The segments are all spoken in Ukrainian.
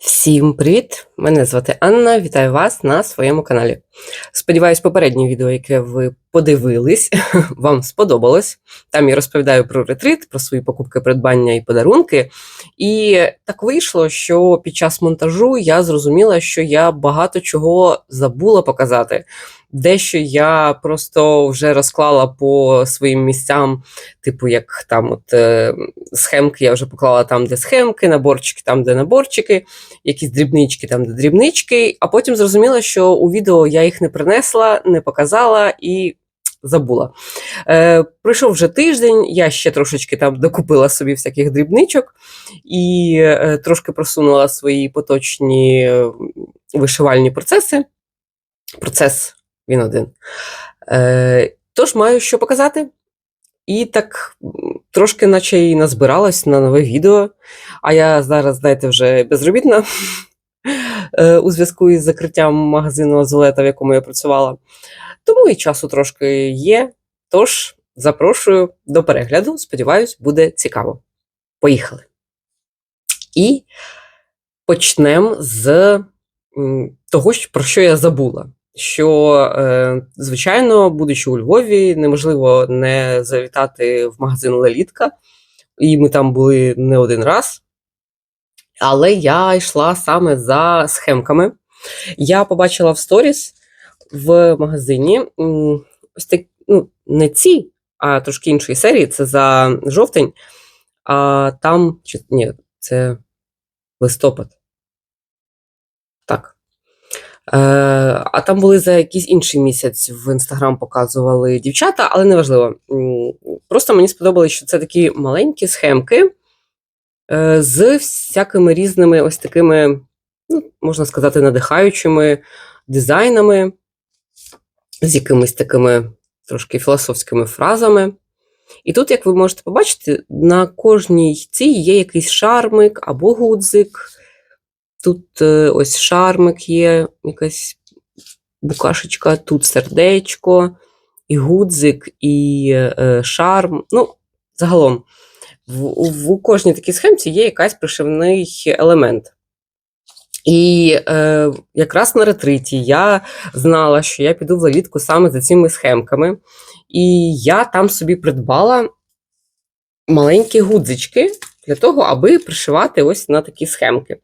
Всім привіт! Мене звати Анна, вітаю вас на своєму каналі. Сподіваюсь, попереднє відео, яке ви подивились, вам сподобалось. Там я розповідаю про ретрит, про свої покупки, придбання і подарунки. І так вийшло, що під час монтажу я зрозуміла, що я багато чого забула показати. Дещо я просто вже розклала по своїм місцям, типу як там схемки я вже поклала там, де схемки, наборчики там, де наборчики, якісь дрібнички там, де дрібнички, а потім зрозуміла, що у відео я їх не принесла, не показала і забула. Пройшов вже тиждень, я ще трошечки там докупила собі всяких дрібничок і трошки просунула свої поточні вишивальні процеси. Процес він один. Тож маю що показати. І так трошки наче і назбиралась на нове відео. А я зараз, знаєте, вже безробітна у зв'язку із закриттям магазину Азолета, в якому я працювала. Тому і часу трошки є. Тож запрошую до перегляду. Сподіваюсь, буде цікаво. Поїхали. І почнемо з того, про що я забула. Що, звичайно, будучи у Львові, неможливо не завітати в магазин Лелітка, і ми там були не один раз, але я йшла саме за схемками. Я побачила в сторіс в магазині, ось так, не ці, а трошки іншої серії, це за жовтень, а там, ні, це листопад. Так. А там були за якийсь інший місяць в Інстаграм показували дівчата, але неважливо. Просто мені сподобалось, що це такі маленькі схемки з всякими різними ось такими, можна сказати, надихаючими дизайнами, з якимись такими трошки філософськими фразами. І тут, як ви можете побачити, на кожній цій є якийсь шармик або гудзик. Тут ось шармик є, якась букашечка, тут сердечко, і гудзик, і шарм. Загалом, у кожній такій схемці є якийсь пришивний елемент. І якраз на ретриті я знала, що я піду в Лелітку саме за цими схемками. І я там собі придбала маленькі гудзички, для того, аби пришивати ось на такі схемки.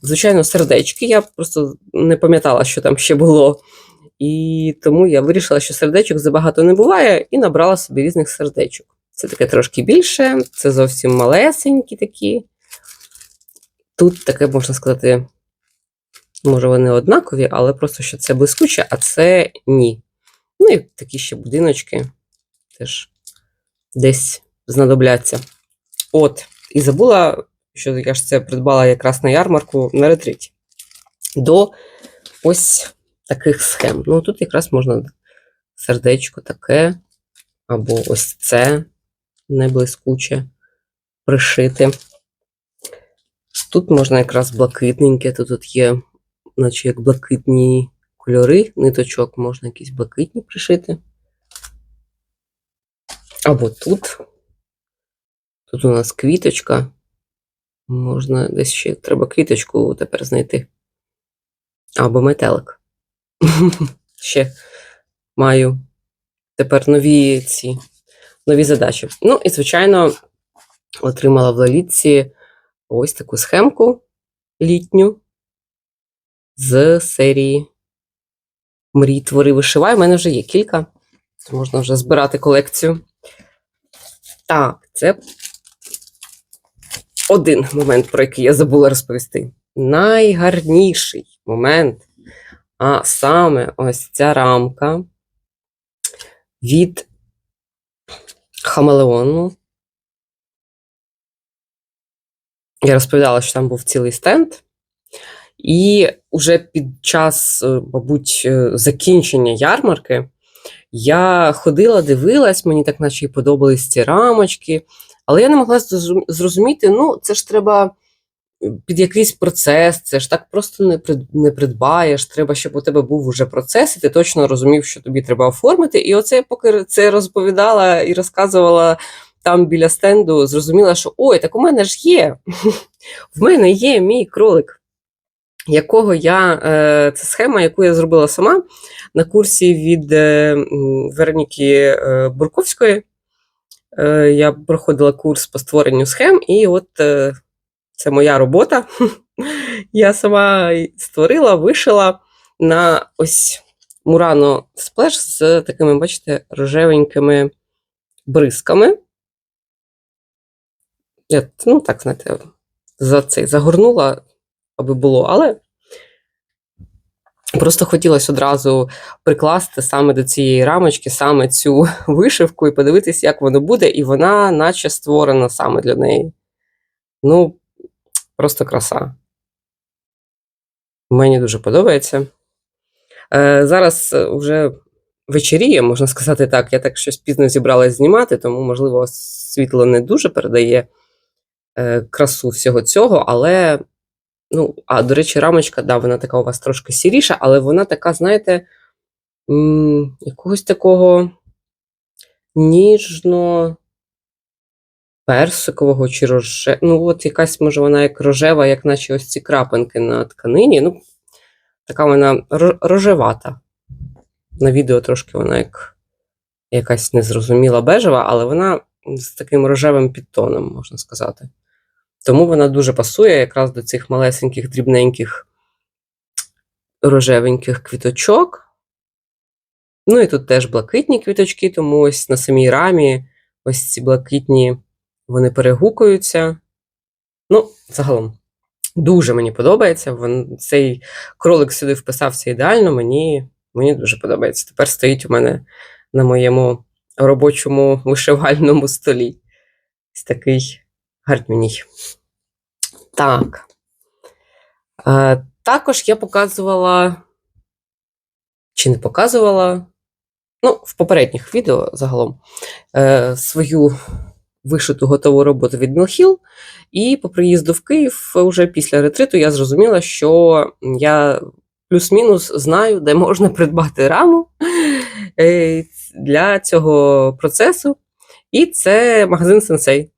Звичайно, сердечки, я просто не пам'ятала, що там ще було. І тому я вирішила, що сердечок забагато не буває, і набрала собі різних сердечок. Це таке трошки більше, це зовсім малесенькі такі. Тут таке, можна сказати, може вони однакові, але просто, що це блискуче, а це ні. І такі ще будиночки теж десь знадобляться. І забула, що я ж це придбала якраз на ярмарку на ретриті. До ось таких схем. Тут якраз можна сердечко таке, або ось це неблискуче пришити. Тут можна якраз блакитненьке, тут є, наче як блакитні кольори, ниточок можна якісь блакитні пришити. Або тут. Тут у нас квіточка. Можна десь ще треба квіточку тепер знайти. Або метелик. Ще маю тепер нові задачі. І, звичайно, отримала в Лелітці ось таку схемку літню з серії «Мрій, твори, вишивай». У мене вже є кілька. Можна вже збирати колекцію. Так, це один момент, про який я забула розповісти. Найгарніший момент, а саме ось ця рамка від Хамелеону. Я розповідала, що там був цілий стенд. І вже під час, мабуть, закінчення ярмарки я ходила, дивилась, мені так наче і подобались ці рамочки, але я не могла зрозуміти, це ж треба під якийсь процес, це ж так просто не придбаєш, треба, щоб у тебе був уже процес, і ти точно розумів, що тобі треба оформити. І оце, поки це розповідала і розказувала там біля стенду, зрозуміла, що ой, так у мене ж є, в мене є мій кролик. якого це схема, яку я зробила сама на курсі від Вероніки Бурковської. Я проходила курс по створенню схем, і от це моя робота. Я сама створила, вишила на ось Murano Splash з такими, бачите, рожевенькими бризками. Я, так, знаєте, загорнула, аби було, але просто хотілося одразу прикласти саме до цієї рамочки, саме цю вишивку і подивитися, як воно буде, і вона наче створена саме для неї. Ну, просто краса. Мені дуже подобається. Зараз вже вечеріє, можна сказати так. Я так щось пізно зібралась знімати, тому, можливо, світло не дуже передає красу всього цього, але, до речі, рамочка, да, вона така у вас трошки сіріша, але вона така, знаєте, якогось такого ніжно-персикового чи от якась, може, вона як рожева, як наче ось ці крапинки на тканині. Така вона рожевата. На відео трошки вона як якась незрозуміла бежева, але вона з таким рожевим підтоном, можна сказати. Тому вона дуже пасує якраз до цих малесеньких, дрібненьких, рожевеньких квіточок. Ну і тут теж блакитні квіточки, тому ось на самій рамі ось ці блакитні, вони перегукуються. Загалом, дуже мені подобається. Цей кролик сюди вписався ідеально, мені дуже подобається. Тепер стоїть у мене на моєму робочому вишивальному столі. Ось такий гарнюній. Так. Також я показувала, чи не показувала, в попередніх відео загалом, свою вишиту готову роботу від Mill Hill. І по приїзду в Київ, вже після ретриту, я зрозуміла, що я плюс-мінус знаю, де можна придбати раму для цього процесу. І це магазин Sensei.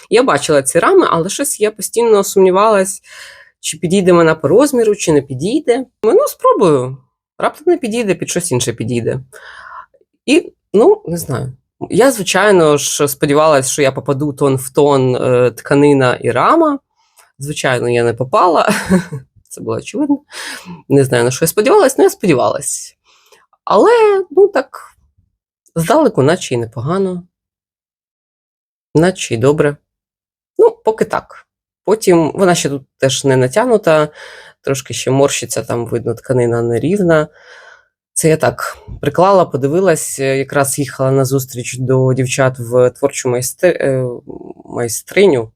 Я бачила ці рами, але щось я постійно сумнівалась, чи підійде вона по розміру, чи не підійде. Спробую. Раптом не підійде, під щось інше підійде. І, не знаю. Я, звичайно ж, сподівалася, що я попаду тон в тон тканина і рама. Звичайно, я не попала. Це було очевидно. Не знаю, на що я сподівалась, але я сподівалась. Але, так, здалеку, наче і непогано. Наче й добре. Поки так. Потім, вона ще тут теж не натягнута, трошки ще морщиться, там видно, тканина нерівна. Це я так приклала, подивилась, якраз їхала на зустріч до дівчат в творчу майстриню.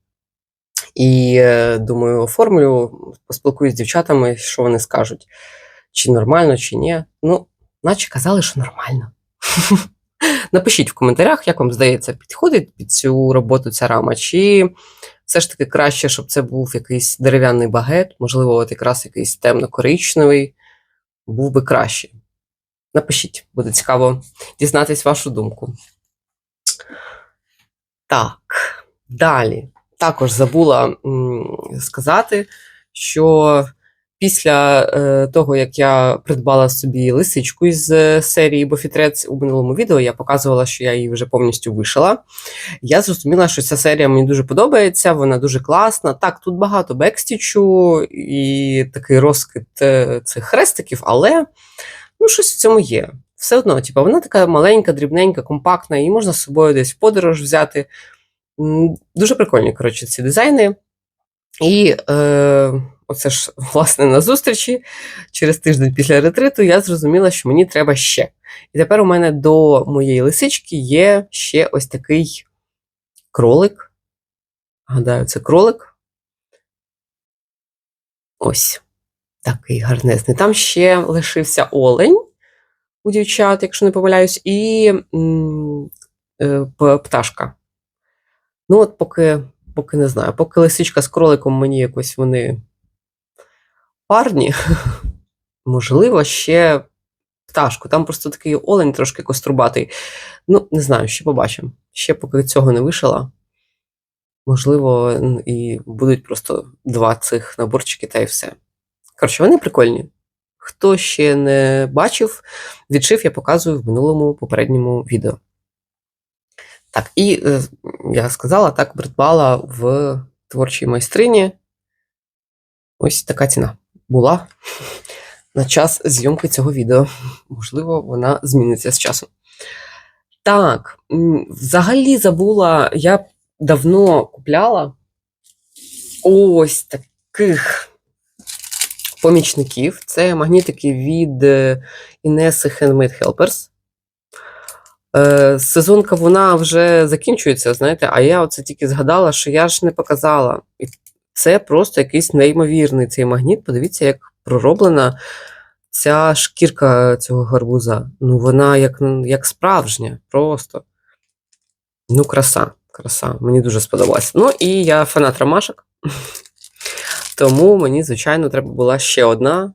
І, думаю, оформлю, поспілкуюсь з дівчатами, що вони скажуть. Чи нормально, чи ні. Наче казали, що нормально. Напишіть в коментарях, як вам здається, підходить під цю роботу ця рама, чи все ж таки краще, щоб це був якийсь дерев'яний багет, можливо, от якраз якийсь темно-коричневий, був би краще. Напишіть, буде цікаво дізнатись вашу думку. Так, далі. Також забула сказати, що після того, як я придбала собі лисичку із серії Buffy Threads, у минулому відео я показувала, що я її вже повністю вишила. Я зрозуміла, що ця серія мені дуже подобається, вона дуже класна. Так, тут багато бекстічу і такий розкид цих хрестиків, але щось в цьому є. Все одно, вона така маленька, дрібненька, компактна, її можна з собою десь в подорож взяти. Дуже прикольні, ці дизайни. І оце ж, власне, на зустрічі, через тиждень після ретриту, я зрозуміла, що мені треба ще. І тепер у мене до моєї лисички є ще ось такий кролик. Гадаю, це кролик. Ось. Такий гарнезний. Там ще лишився олень у дівчат, якщо не помиляюсь, і пташка. Поки не знаю. Поки лисичка з кроликом мені якось вони парні. Можливо, ще пташку. Там просто такий олень трошки кострубатий. Не знаю, ще побачимо. Ще поки цього не вишила. Можливо, і будуть просто 2 цих наборчики, та й все. Коротше, вони прикольні. Хто ще не бачив, відшив я показую в минулому попередньому відео. Так, і я сказала, так, придбала в творчій майстрині. Ось така ціна була на час зйомки цього відео. Можливо, вона зміниться з часом. Так, взагалі забула, я давно купляла ось таких помічників. Це магнітики від Inessa Handmade Helpers. Сезонка вона вже закінчується, знаєте, а я оце тільки згадала, що я ж не показала. І це просто якийсь неймовірний цей магніт. Подивіться, як пророблена ця шкірка цього гарбуза. Ну, вона як справжня, просто. Ну, краса. Мені дуже сподобалось. Ну, і я фанат ромашок. Тому мені, звичайно, треба була ще одна.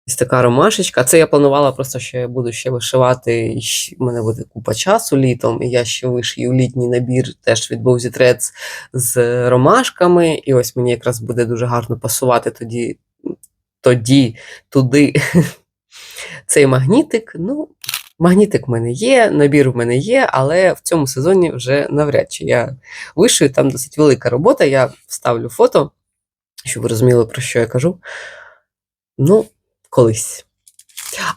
Ось така ромашечка. Це я планувала просто, що я буду ще вишивати, і в мене буде купа часу літом, і я ще вишию літній набір теж від Bowsy Threads з ромашками, і ось мені якраз буде дуже гарно пасувати туди цей магнітик. Ну, магнітик в мене є, набір в мене є, але в цьому сезоні вже навряд чи я вишию, там досить велика робота, я вставлю фото, щоб ви розуміли, про що я кажу. Ну, колись.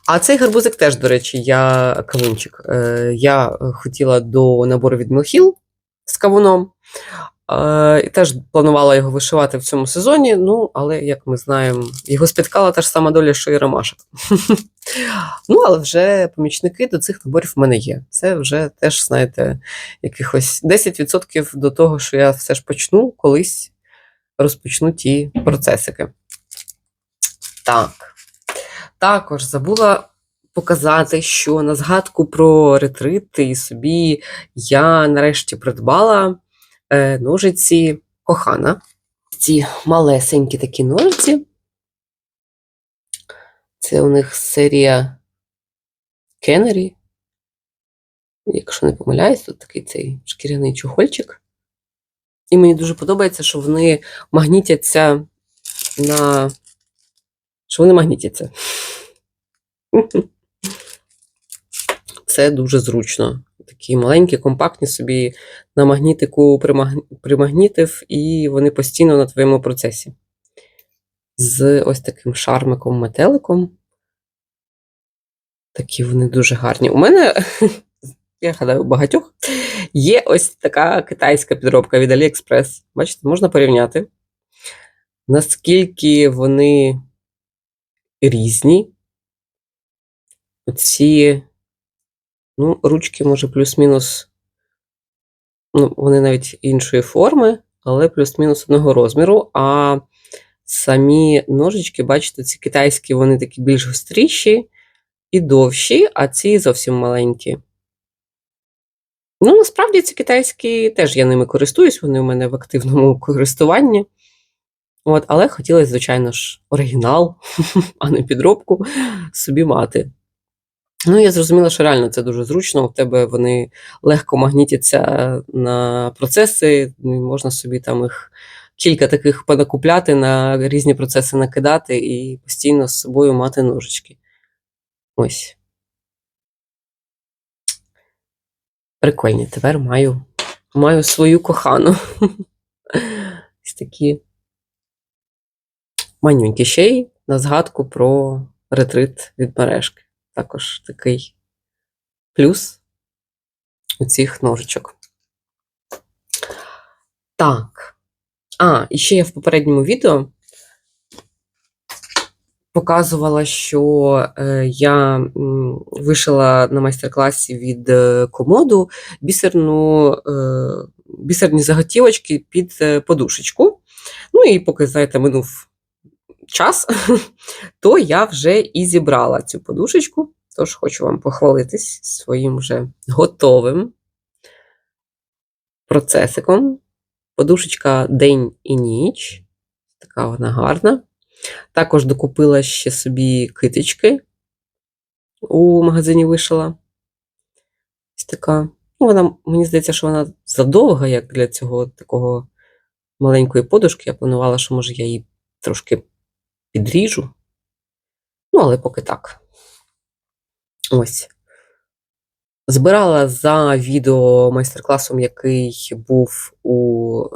А цей гарбузик теж, до речі, кавунчик. Я хотіла до набору від Мілхіл з кавуном. І теж планувала його вишивати в цьому сезоні, ну, але, як ми знаємо, його спіткала та ж сама доля, що і ромашок. Ну, але вже помічники до цих наборів в мене є. Це вже теж, знаєте, якихось 10% до того, що я все ж почну, колись розпочну ті процесики. Так. Також забула показати, що на згадку про ретрити собі я нарешті придбала ножиці Кохана. Ці малесенькі такі ножиці. Це у них серія Canary. Якщо не помиляюсь, тут такий цей шкіряний чохольчик. І мені дуже подобається, що вони магнітяться Це дуже зручно. Такі маленькі, компактні, собі на магнітику примагнітив, і вони постійно на твоєму процесі. З ось таким шармиком-метеликом. Такі вони дуже гарні. У мене, я гадаю, у багатьох, є ось така китайська підробка від AliExpress. Бачите, можна порівняти, наскільки вони різні. Оці, ну, ручки, може, плюс-мінус, ну, вони навіть іншої форми, але плюс-мінус одного розміру, а самі ножички, бачите, ці китайські, вони такі більш гостріші і довші, а ці зовсім маленькі. Ну, насправді, ці китайські, теж я ними користуюсь, вони у мене в активному користуванні. От, але хотілося, звичайно ж, оригінал, а не підробку, собі мати. Ну, я зрозуміла, що реально це дуже зручно, у тебе вони легко магнітяться на процеси, можна собі там їх кілька таких понакупляти, на різні процеси накидати і постійно з собою мати ножички. Ось. Прикольні, тепер маю свою кохану. Ось такі манюнькі, ще й на згадку про ретрит від мережки. Також такий плюс у цих ножичок. Так. І ще я в попередньому відео показувала, що я вишила на майстер-класі від Комоду бісерні заготівочки під подушечку. Ну і поки, знаєте, минув час, то я вже і зібрала цю подушечку. Тож хочу вам похвалитись своїм вже готовим процесиком. Подушечка день і ніч. Така вона гарна. Також докупила ще собі китички. У магазині вишила. Ось така. Ну, вона, мені здається, що вона задовга, як для цього такого маленької подушки. Я планувала, що, може, я її трошки підріжу. Ну, але поки так. Ось. Збирала за відео майстер-класом, який був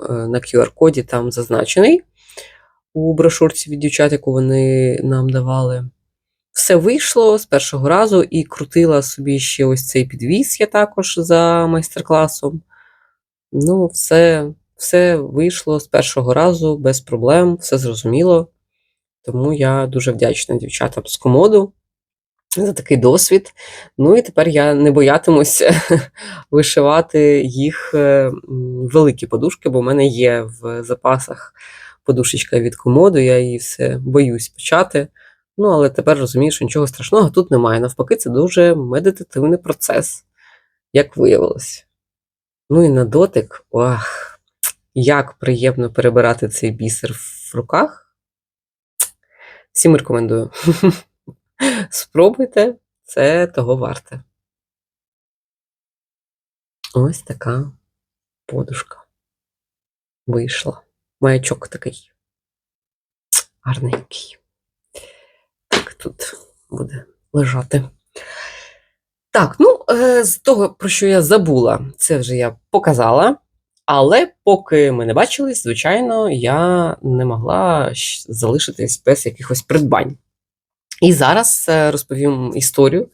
на QR-коді, там зазначений у брошурці від дівчат, яку вони нам давали. Все вийшло з першого разу і крутила собі ще ось цей підвіс я також за майстер-класом. Ну, все вийшло з першого разу, без проблем, все зрозуміло. Тому я дуже вдячна дівчатам з комоду за такий досвід. Ну і тепер я не боятимусь вишивати їх великі подушки, бо в мене є в запасах подушечка від комоду, я її все боюсь почати. Ну, але тепер розумію, що нічого страшного тут немає. Навпаки, це дуже медитативний процес, як виявилось. Ну і на дотик, як приємно перебирати цей бісер в руках. Всім рекомендую. Спробуйте, це того варте. Ось така подушка вийшла. Маячок такий гарненький. Так, тут буде лежати. Так, ну, з того, про що я забула, це вже я показала. Але поки ми не бачились, звичайно, я не могла залишитись без якихось придбань. І зараз розповім історію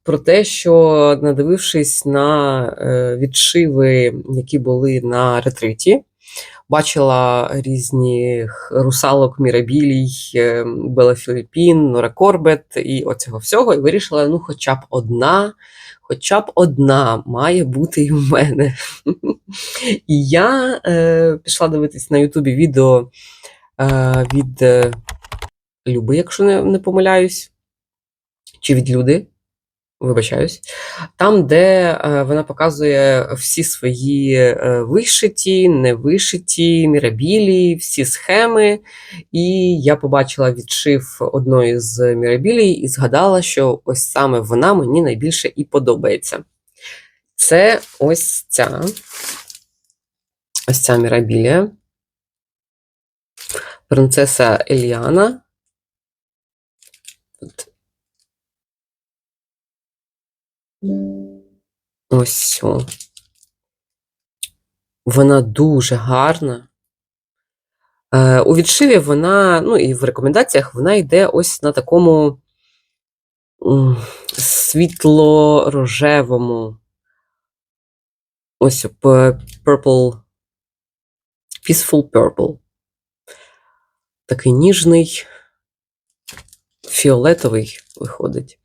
про те, що, надивившись на відшиви, які були на ретриті, бачила різних русалок, мірабілій, Белла Філіппін, Нора Корбет і оцього всього, і вирішила, ну, хоча б одна має бути і в мене. І я пішла дивитись на Ютубі відео від Люби, якщо не помиляюсь, чи від Люди, вибачаюсь, там, де вона показує всі свої вишиті, невишиті, мірабілі, всі схеми, і я побачила відшив одної з мірабілій і згадала, що ось саме вона мені найбільше і подобається. Це ось ця мірабілія, принцеса Еліана. Ось. Вона дуже гарна. У відшиві вона, ну і в рекомендаціях, вона йде ось на такому світло-рожевому, ось purple, peaceful purple. Такий ніжний, фіолетовий виходить.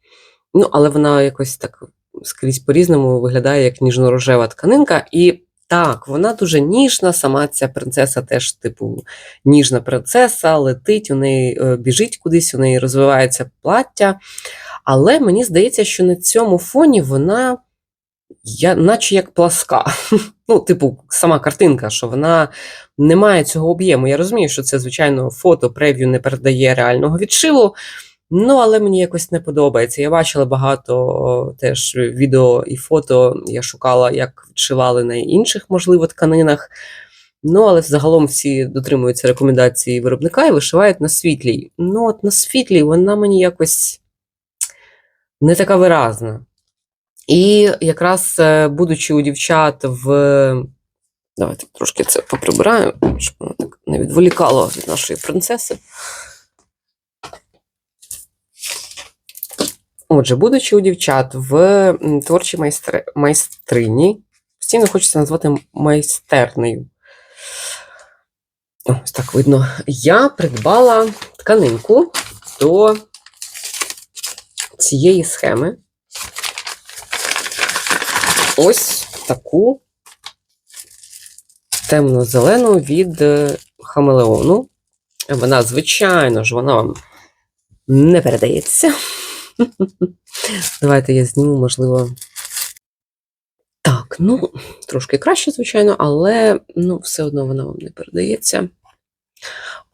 Ну, але вона якось так скрізь по-різному виглядає, як ніжно-рожева тканинка. І так, вона дуже ніжна, сама ця принцеса теж, типу, ніжна принцеса, летить, у неї біжить кудись, у неї розвивається плаття. Але мені здається, що на цьому фоні вона наче як пласка. Ну, типу, сама картинка, що вона не має цього об'єму. Я розумію, що це, звичайно, фото, прев'ю не передає реального відшиву, ну, але мені якось не подобається. Я бачила багато теж відео і фото, я шукала, як відшивали на інших, можливо, тканинах. Ну, але загалом всі дотримуються рекомендацій виробника і вишивають на світлій. Ну, от на світлій вона мені якось не така виразна. І якраз, будучи у дівчат давайте трошки це поприбираю, щоб воно так не відволікало від нашої принцеси. Отже, будучи у дівчат в творчій майстрині, постійно хочеться назвати майстернею. Ось так видно. Я придбала тканинку до цієї схеми. Ось таку темно-зелену від Хамелеону. Вона, звичайно ж, вона вам не передається. Давайте я зніму, можливо. Так, ну, трошки краще, звичайно, але, ну, все одно вона вам не передається.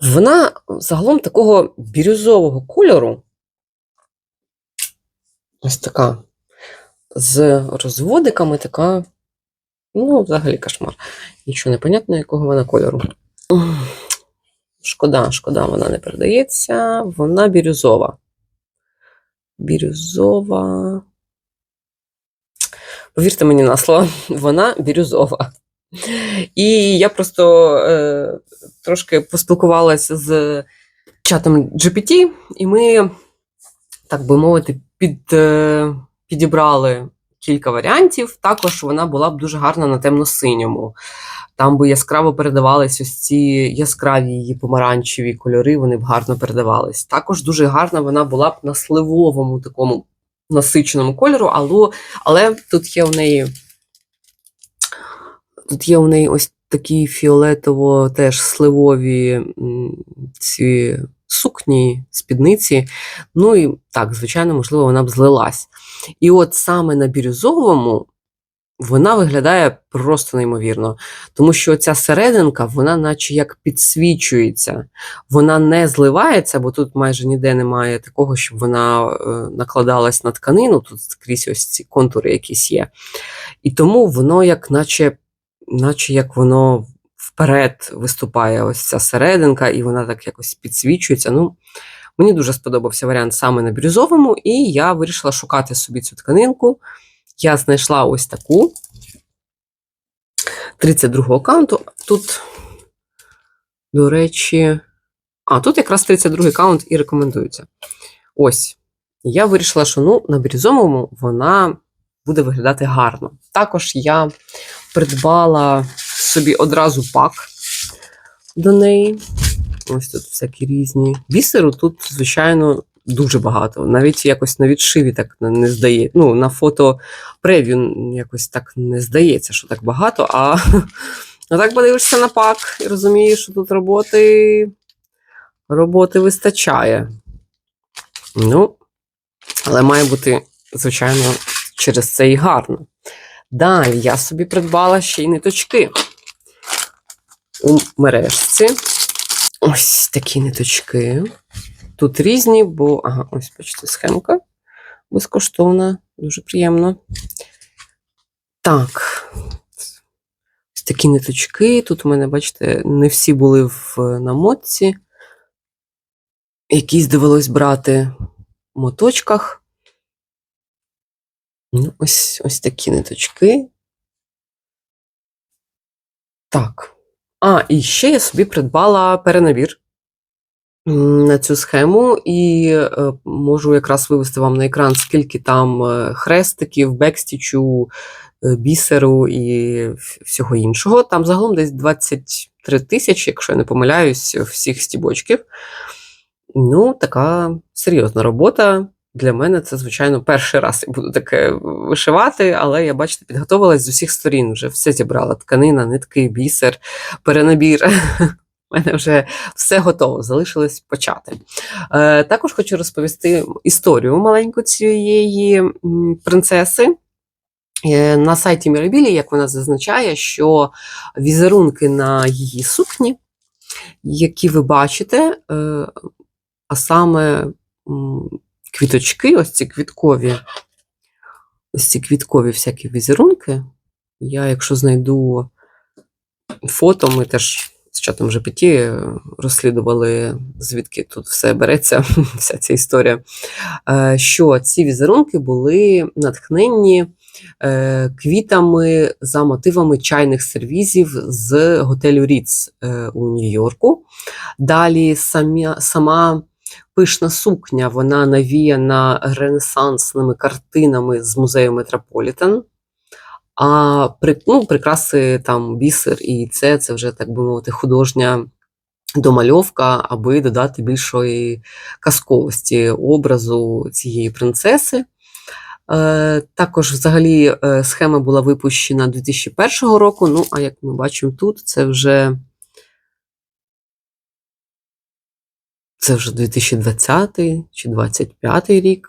Вона загалом такого бірюзового кольору. Ось така. З розводиками така, ну, взагалі кошмар. Нічого не понятно, якого вона кольору. Шкода, вона не передається. Вона бірюзова. Бірюзова. Повірте мені на слово, вона бірюзова. І я просто трошки поспілкувалася з чатом GPT, і ми, так би мовити, підібрали кілька варіантів. Також вона була б дуже гарна на темно-синьому. Там би яскраво передавались ось ці яскраві її помаранчеві кольори, вони б гарно передавались. Також дуже гарна вона була б на сливовому такому насиченому кольору, але тут є у неї ось такі фіолетово теж сливові ці сукні, спідниці. Ну і так, звичайно, можливо, вона б злилась. І от саме на бірюзовому вона виглядає просто неймовірно, тому що ця серединка, вона наче як підсвічується, вона не зливається, бо тут майже ніде немає такого, щоб вона накладалась на тканину, тут скрізь ось ці контури якісь є. І тому воно як наче як воно вперед виступає ось ця серединка, і вона так якось підсвічується. Ну, мені дуже сподобався варіант саме на бірюзовому, і я вирішила шукати собі цю тканинку. Я знайшла ось таку 32-го аккаунту. Тут, до речі, тут якраз 32-й аккаунт і рекомендується. Ось. Я вирішила, що на бірюзовому вона буде виглядати гарно. Також я придбала собі одразу пак до неї. Ось тут всякі різні. Бісеру тут, звичайно, дуже багато. Навіть якось на відшиві так не здається. Ну, на фото прев'ю якось так не здається, що так багато, а так подивишся на пак і розумієш, що тут роботи вистачає. Ну, але має бути, звичайно, через це і гарно. Далі я собі придбала ще й ниточки у мережці. Ось такі ниточки. Тут різні, бо, ось, бачите, схемка безкоштовна, дуже приємно. Так, ось такі ниточки. Тут у мене, бачите, не всі були в намотці. Якісь довелось брати в моточках. Ну, ось такі ниточки. Так. І ще я собі придбала перенабір на цю схему, і можу якраз вивести вам на екран, скільки там хрестиків, бекстічу, бісеру і всього іншого. Там загалом десь 23 тисячі, якщо я не помиляюсь, всіх стібочків. Ну, така серйозна робота. Для мене це, звичайно, перший раз я буду таке вишивати, але я, бачите, підготовилась з усіх сторін, вже все зібрала. Тканина, нитки, бісер, перенабір. У мене вже все готово, залишилось почати. Також хочу розповісти історію маленьку цієї принцеси. На сайті Mirabilia, як вона зазначає, що візерунки на її сукні, які ви бачите, а саме квіточки, ось ці квіткові всякі візерунки. Я, якщо знайду фото, ми теж з чатом GPT розслідували, звідки тут все береться, вся ця історія, що ці візерунки були натхненні квітами за мотивами чайних сервізів з готелю Ріц у Нью-Йорку. Далі сама пишна сукня, вона навіяна ренесансними картинами з музею Метрополітен. А прикраси, там, бісер і це вже, так би мовити, художня домальовка, аби додати більшої казковості образу цієї принцеси. Також, взагалі, схема була випущена 2001 року, ну, а як ми бачимо тут, це вже 2020 чи 2025 рік.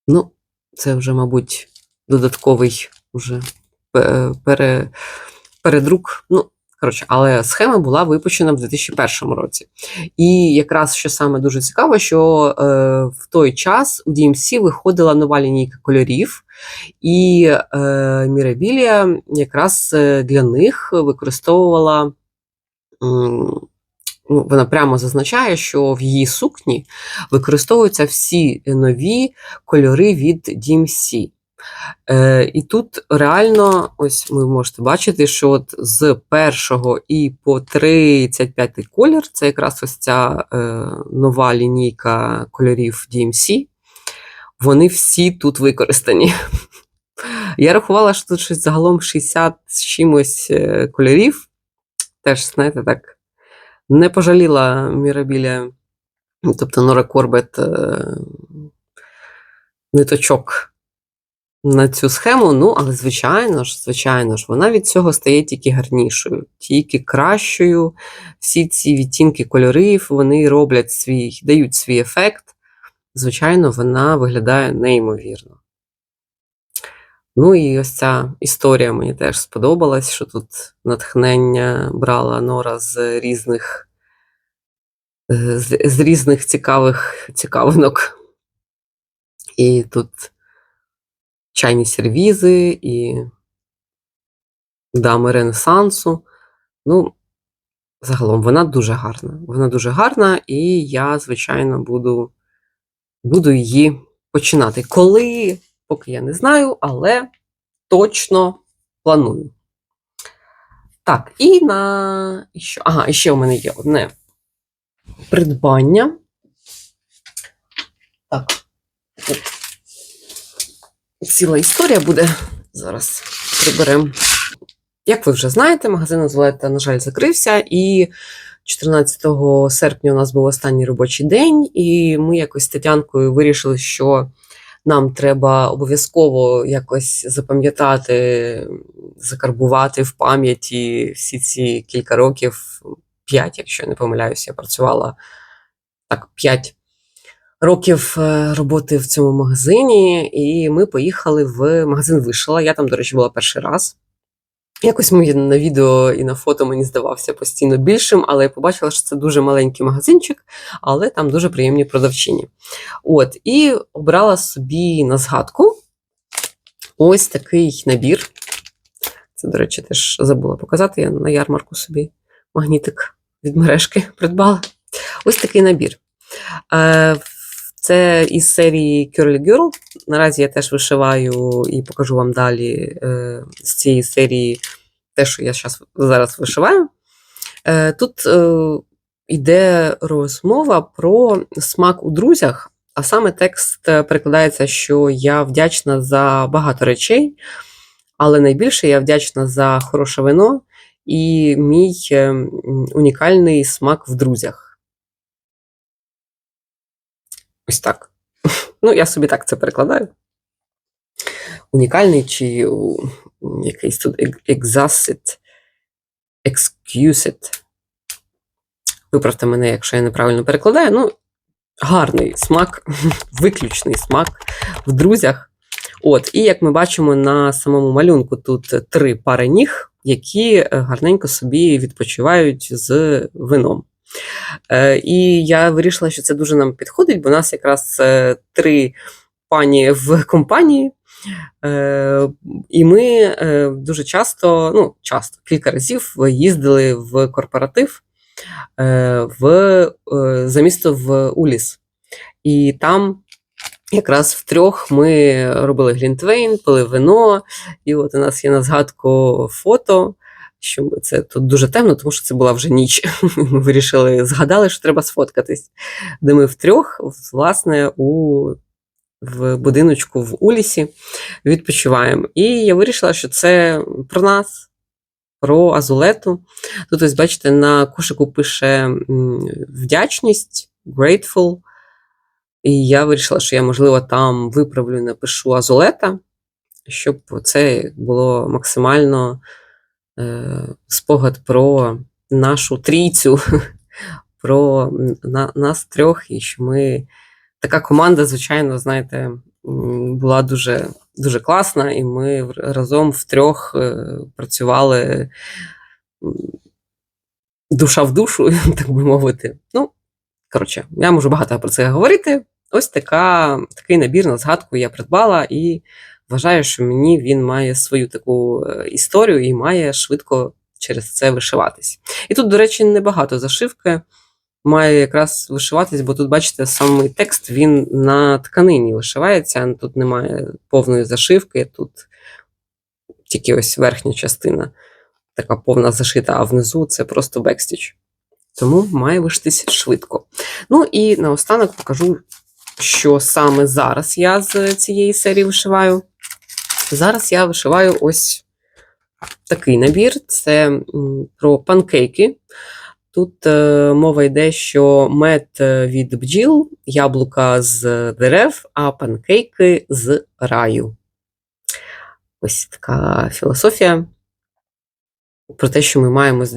Ну, це вже, мабуть, додатковий уже передрук. Ну, коротше, але схема була випущена в 2001 році. І якраз, що саме дуже цікаво, що в той час у DMC виходила нова лінійка кольорів, і Mirabilia якраз для них використовувала вона прямо зазначає, що в її сукні використовуються всі нові кольори від DMC. І тут реально, ось ви можете бачити, що от з 1 і по 35 колір, це якраз ось ця нова лінійка кольорів DMC, вони всі тут використані. Я рахувала, що тут щось загалом 60 з чимось кольорів. Теж, знаєте, так, не пожаліла Мірабіля, тобто Нора Корбет, ниточок на цю схему. Ну, але звичайно ж, вона від цього стає тільки гарнішою, тільки кращою. Всі ці відтінки кольорів, вони дають свій ефект. Звичайно, вона виглядає неймовірно. Ну і ось ця історія мені теж сподобалась, що тут натхнення брала Нора з різних цікавинок. І тут чайні сервізи, і дами Ренесансу. Ну, загалом, вона дуже гарна. Вона дуже гарна, і я, звичайно, буду її починати. Коли, поки я не знаю, але точно планую. Так, і і ще у мене є одне придбання. Так, ціла історія буде. Зараз приберемо. Як ви вже знаєте, магазин Азулета, на жаль, закрився, і 14 серпня у нас був останній робочий день, і ми якось з Тетянкою вирішили, що нам треба обов'язково якось запам'ятати, закарбувати в пам'яті всі ці кілька років, 5, якщо я не помиляюся, я працювала 5 років роботи в цьому магазині, і ми поїхали в магазин Вишила. Я там, до речі, була перший раз. Якось на відео і на фото мені здавався постійно більшим, але я побачила, що це дуже маленький магазинчик, але там дуже приємні продавчині. І обрала собі на згадку ось такий набір. Це, до речі, теж забула показати, я на ярмарку собі магнітик від мережки придбала. Ось такий набір. Це із серії Curly Girl. Наразі я теж вишиваю і покажу вам далі з цієї серії те, що я зараз вишиваю. Тут йде розмова про смак у друзях, а саме текст перекладається, що я вдячна за багато речей, але найбільше я вдячна за хороше вино і мій унікальний смак в друзях. Ось так. Ну, я собі так це перекладаю. Унікальний чи якийсь тут exquisite. Виправте мене, якщо я неправильно перекладаю. Ну, гарний смак, виключний смак в друзях. І як ми бачимо на самому малюнку, тут 3 пари ніг, які гарненько собі відпочивають з вином. І я вирішила, що це дуже нам підходить, бо у нас якраз 3 пані в компанії, і ми дуже часто, кілька разів їздили в корпоратив за місто в Уліс. І там якраз втрьох ми робили глінтвейн, пили вино, і у нас є на згадку фото, що це тут дуже темно, тому що це була вже ніч. Ми згадали, що треба сфоткатись, де ми втрьох, власне, в будиночку в Улісі відпочиваємо. І я вирішила, що це про нас, про Азулету. Тут ось, бачите, на кошику пише вдячність, grateful. І я вирішила, що я, можливо, там виправлю, напишу Азулета, щоб це було максимально спогад про нашу трійцю, про нас трьох, і що ми... Така команда, звичайно, знаєте, була дуже, дуже класна, і ми разом втрьох працювали душа в душу, так би мовити. Я можу багато про це говорити. Ось такий набір на згадку я придбала, і вважаю, що він має свою таку історію і має швидко через це вишиватись. І тут, до речі, небагато зашивки має якраз вишиватись, бо тут, бачите, самий текст, він на тканині вишивається, тут немає повної зашивки, тут тільки ось верхня частина така повна зашита, а внизу це просто бекстіч. Тому має вишитись швидко. Ну і наостанок покажу, що саме зараз я з цієї серії вишиваю. Зараз я вишиваю ось такий набір. Це про панкейки. Тут мова йде, що мед від бджіл, яблука з дерев, а панкейки з раю. Ось така філософія про те, що ми маємо з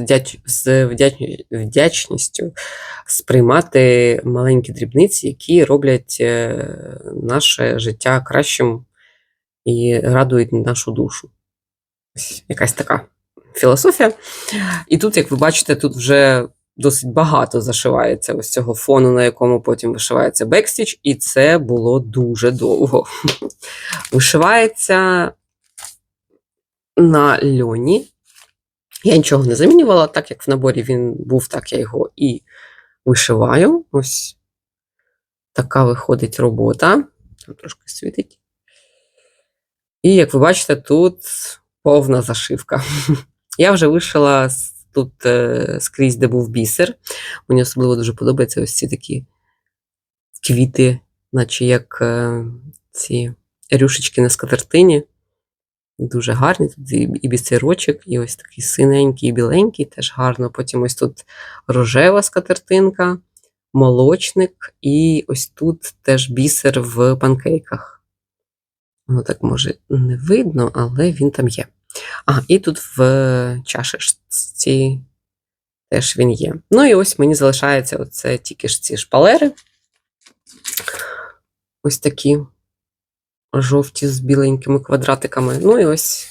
вдячністю сприймати маленькі дрібниці, які роблять наше життя кращим і радують нашу душу. Ось якась така філософія. І тут, як ви бачите, тут вже досить багато зашивається ось цього фону, на якому потім вишивається бекстіч, і це було дуже довго. Вишивається на льоні. Я нічого не замінювала, так як в наборі він був, так я його і вишиваю. Ось така виходить робота. Там трошки світить. І, як ви бачите, тут повна зашивка. Я вже вишила тут скрізь, де був бісер. Мені особливо дуже подобаються ось ці такі квіти, наче як ці рюшечки на скатертині. Дуже гарні. Тут і бісерочок, і ось такий синенький, і біленький, теж гарно. Потім ось тут рожева скатертинка, молочник, і ось тут теж бісер в панкейках. Ну, так, може, не видно, але він там є. І тут в чашечці теж він є. Ну і ось мені залишається оце тільки ж ці шпалери. Ось такі жовті з біленькими квадратиками. Ну і ось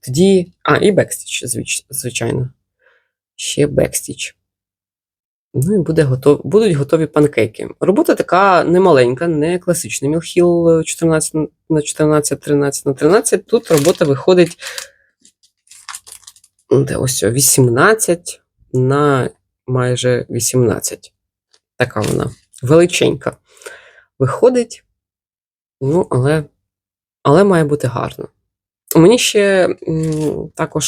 тоді... і бекстіч, звичайно. Ще бекстіч. Ну і будуть готові панкейки. Робота така немаленька, не класичний мілхіл 14 на 14, 13 на 13. Тут робота виходить ось 18 на майже 18. Така вона величенька виходить. Ну, але має бути гарно. Мені ще також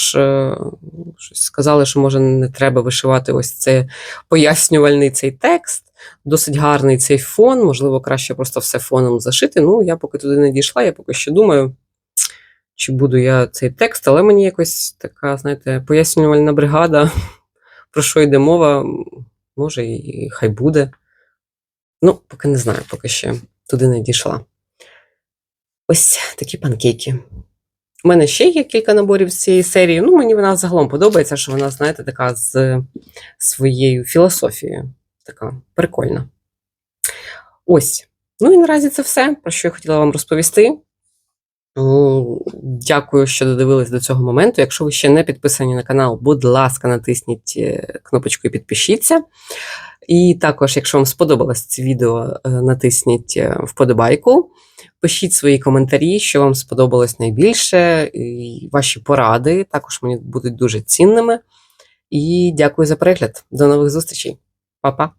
щось сказали, що, може, не треба вишивати ось це пояснювальний цей текст. Досить гарний цей фон, можливо, краще просто все фоном зашити. Ну, я поки туди не дійшла, я поки що думаю, чи буду я цей текст, але мені якось така, знаєте, пояснювальна бригада, про що йде мова, може, і хай буде. Ну, поки не знаю, поки ще туди не дійшла. Ось такі панкейки. У мене ще є кілька наборів з цієї серії. Ну, мені вона загалом подобається, що вона, знаєте, така з своєю філософією. Така прикольна. Ось. Ну і наразі це все, про що я хотіла вам розповісти. Дякую, що додивились до цього моменту. Якщо ви ще не підписані на канал, будь ласка, натисніть кнопочку і підпишіться. І також, якщо вам сподобалось це відео, натисніть вподобайку. Пишіть свої коментарі, що вам сподобалось найбільше, і ваші поради також мені будуть дуже цінними. І дякую за перегляд. До нових зустрічей. Па-па!